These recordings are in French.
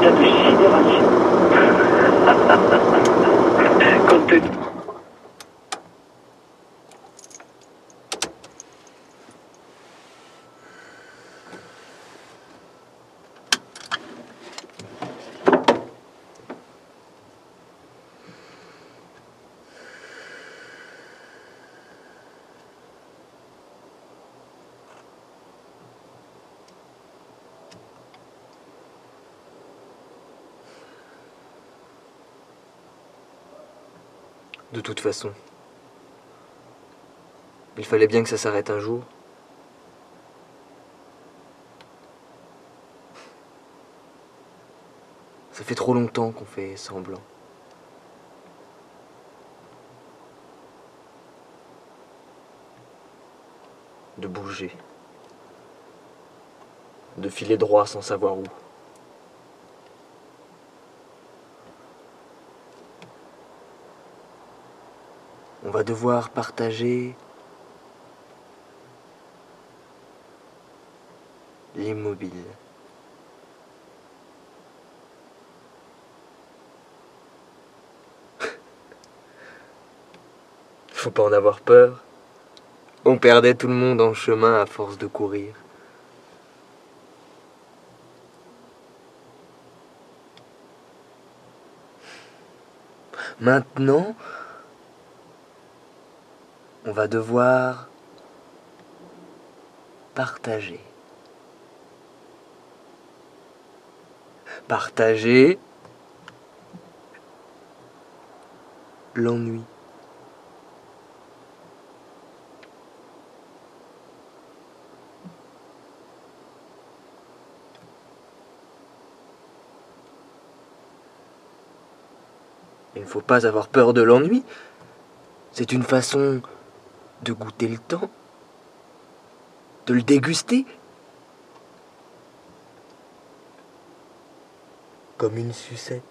état de sidération. Compte tenu. De toute façon, il fallait bien que ça s'arrête un jour. Ça fait trop longtemps qu'on fait semblant. De bouger. De filer droit sans savoir où. On va devoir partager l'immobile. Faut pas en avoir peur. On perdait tout le monde en chemin à force de courir. Maintenant, on va devoir partager. Partager l'ennui. Il ne faut pas avoir peur de l'ennui. C'est une façon de goûter le temps, de le déguster. Comme une sucette.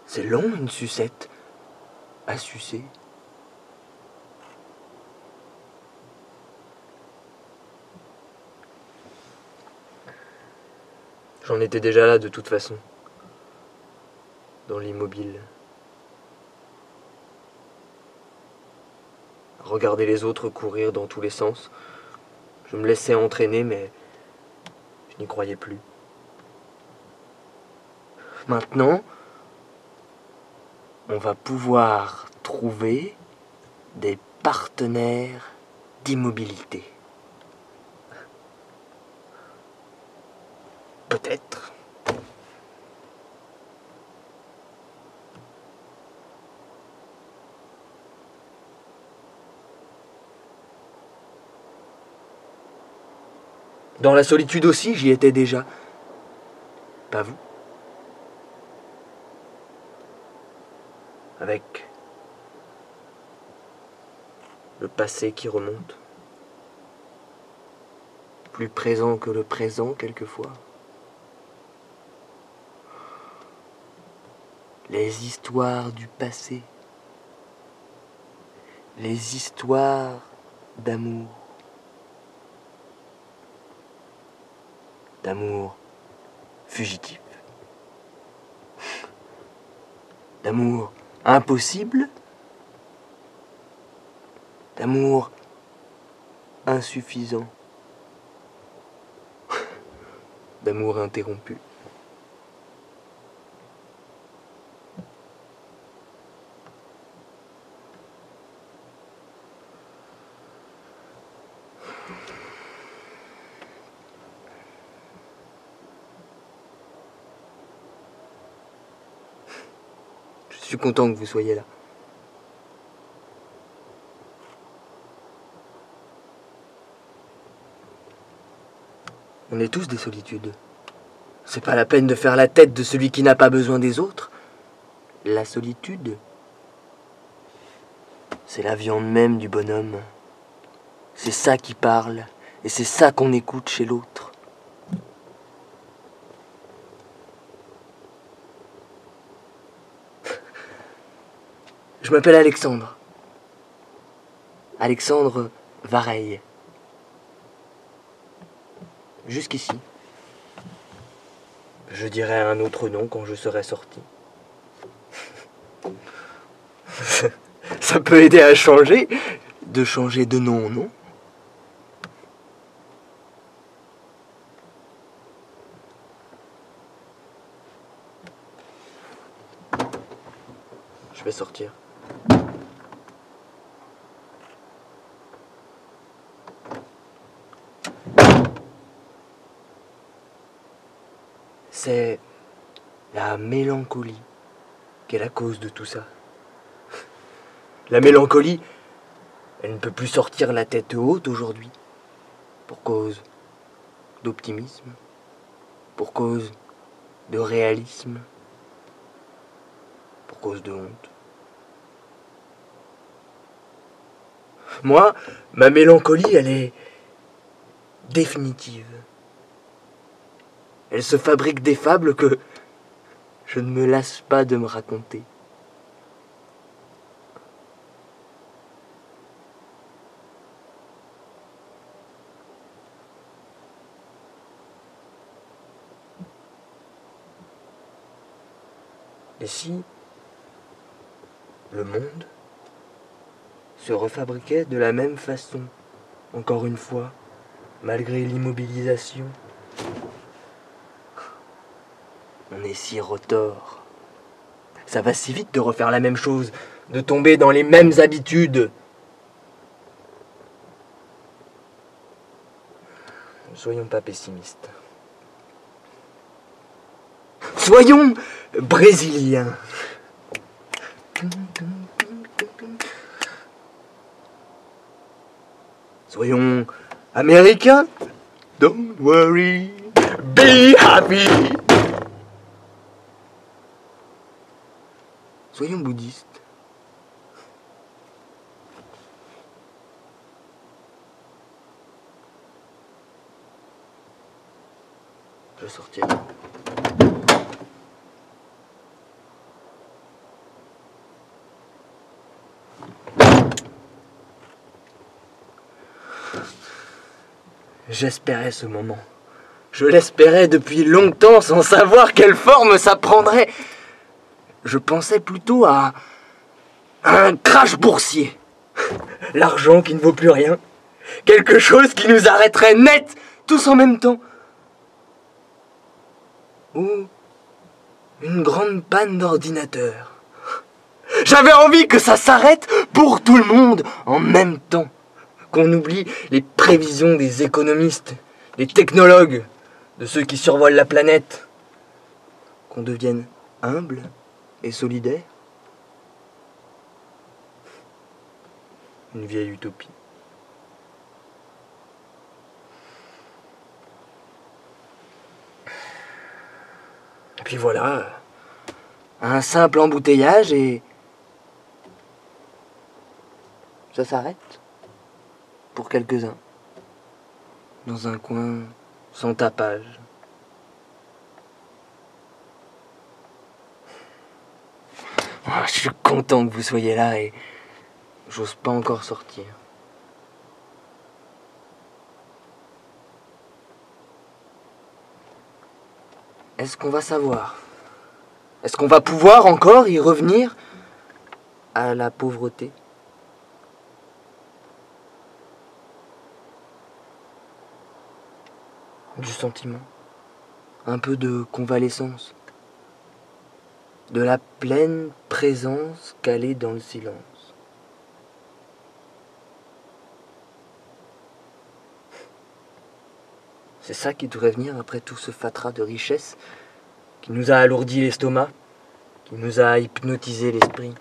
C'est long, une sucette, à sucer. J'en étais déjà là de toute façon, dans l'immobile. Regarder les autres courir dans tous les sens. Je me laissais entraîner, mais je n'y croyais plus. Maintenant, on va pouvoir trouver des partenaires d'immobilité. Peut-être. Dans la solitude aussi, j'y étais déjà. Pas vous? Avec le passé qui remonte. Plus présent que le présent quelquefois. Les histoires du passé. Les histoires d'amour. D'amour fugitif. D'amour impossible. D'amour insuffisant. D'amour interrompu. Je suis content que vous soyez là. On est tous des solitudes. C'est pas la peine de faire la tête de celui qui n'a pas besoin des autres. La solitude, c'est la viande même du bonhomme. C'est ça qui parle, et c'est ça qu'on écoute chez l'autre. Je m'appelle Alexandre. Alexandre Vareille. Jusqu'ici. Je dirai un autre nom quand je serai sorti. Ça peut aider à changer, de changer de nom en nom. Je vais sortir. C'est la mélancolie qui est la cause de tout ça. La mélancolie, elle ne peut plus sortir la tête haute aujourd'hui, pour cause d'optimisme, pour cause de réalisme, pour cause de honte. Moi, ma mélancolie, elle est définitive. Elle se fabrique des fables que je ne me lasse pas de me raconter. Et si le monde se refabriquait de la même façon, encore une fois, malgré l'immobilisation? On est si retors. Ça va si vite de refaire la même chose, de tomber dans les mêmes habitudes. Soyons pas pessimistes. Soyons brésiliens. Soyons américains. Don't worry, be happy. Soyons bouddhistes. Je sortirai. J'espérais ce moment. Je l'espérais depuis longtemps sans savoir quelle forme ça prendrait. Je pensais plutôt à un crash boursier. L'argent qui ne vaut plus rien. Quelque chose qui nous arrêterait net, tous en même temps. Ou une grande panne d'ordinateur. J'avais envie que ça s'arrête pour tout le monde en même temps. Qu'on oublie les prévisions des économistes, des technologues, de ceux qui survolent la planète. Qu'on devienne humble et solidaire. Une vieille utopie. Et puis voilà, un simple embouteillage et ça s'arrête pour quelques-uns, dans un coin sans tapage. Je suis content que vous soyez là et j'ose pas encore sortir. Est-ce qu'on va savoir? Est-ce qu'on va pouvoir encore y revenir à la pauvreté? Du sentiment, un peu de convalescence, de la pleine présence calée dans le silence. C'est ça qui devrait venir après tout ce fatras de richesse qui nous a alourdi l'estomac, qui nous a hypnotisé l'esprit.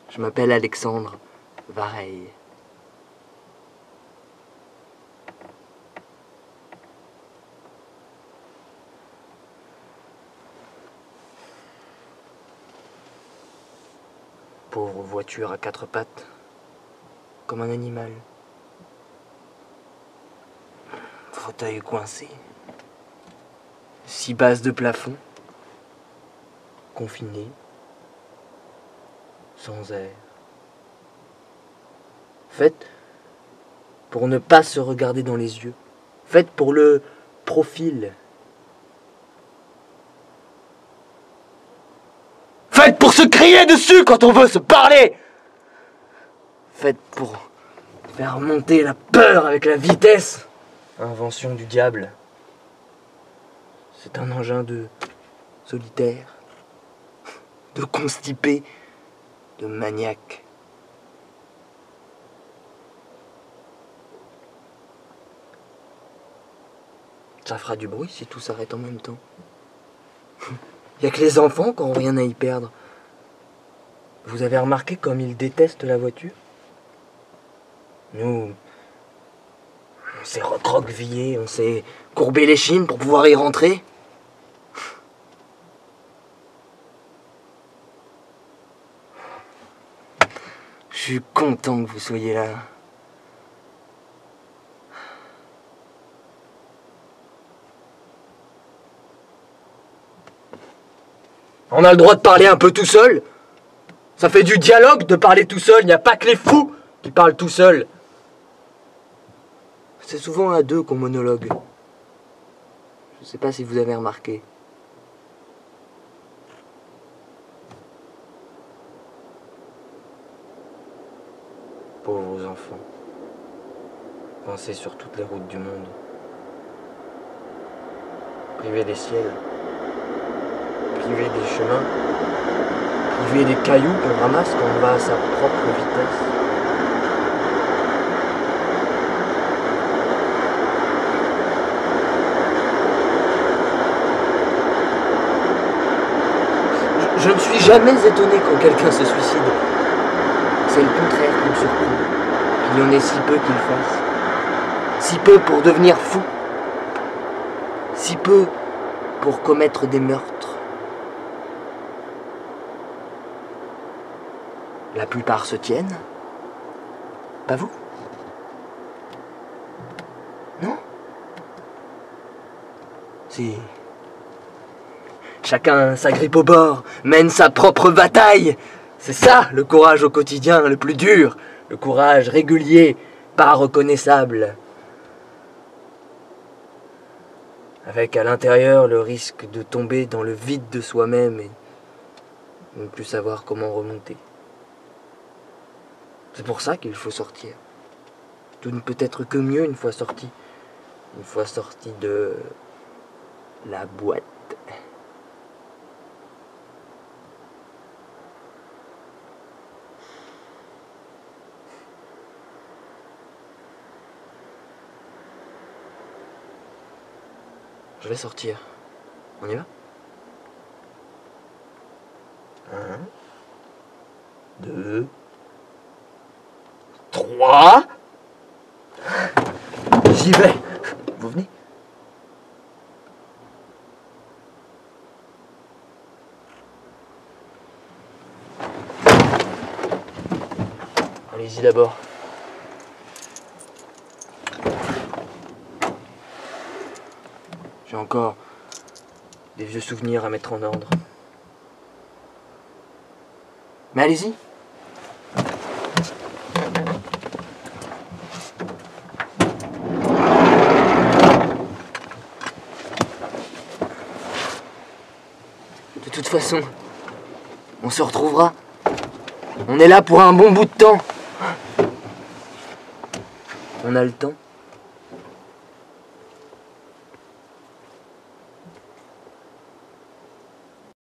Je m'appelle Alexandre Vareille. Pauvre voiture à quatre pattes, comme un animal. Fauteuil coincé. 6 bases de plafond, confiné, sans air. Faites pour ne pas se regarder dans les yeux. Faites pour le profil. Faites pour se crier dessus quand on veut se parler. Faites pour faire monter la peur avec la vitesse. Invention du diable. C'est un engin de solitaire, de constipé, de maniaque. Ça fera du bruit si tout s'arrête en même temps. Il n'y a que les enfants qui n'ont rien à y perdre. Vous avez remarqué comme ils détestent la voiture? Nous, on s'est recroquevillés, on s'est courbé les chines pour pouvoir y rentrer. Je suis content que vous soyez là. On a le droit de parler un peu tout seul. Ça fait du dialogue de parler tout seul. Il n'y a pas que les fous qui parlent tout seuls. C'est souvent à deux qu'on monologue. Je ne sais pas si vous avez remarqué. Pauvres enfants. Coincés sur toutes les routes du monde. Privés des ciels. Privés des chemins. Privés des cailloux qu'on ramasse quand on va à sa propre vitesse. Je ne suis jamais étonné quand quelqu'un se suicide. C'est le contraire qui me surprend. Qu'il y en ait si peu qui le fassent. Si peu pour devenir fou. Si peu pour commettre des meurtres. La plupart se tiennent. Pas vous? Non? Si. Chacun s'agrippe au bord, mène sa propre bataille. C'est ça le courage au quotidien, le plus dur. Le courage régulier, pas reconnaissable. Avec à l'intérieur le risque de tomber dans le vide de soi-même et ne plus savoir comment remonter. C'est pour ça qu'il faut sortir. Tout ne peut être que mieux une fois sorti. Une fois sorti de la boîte. Je vais sortir. On y va? 1, 2, 3. J'y vais. Vous venez? Allez-y d'abord. J'ai encore des vieux souvenirs à mettre en ordre. Mais allez-y. De toute façon, on se retrouvera. On est là pour un bon bout de temps. On a le temps.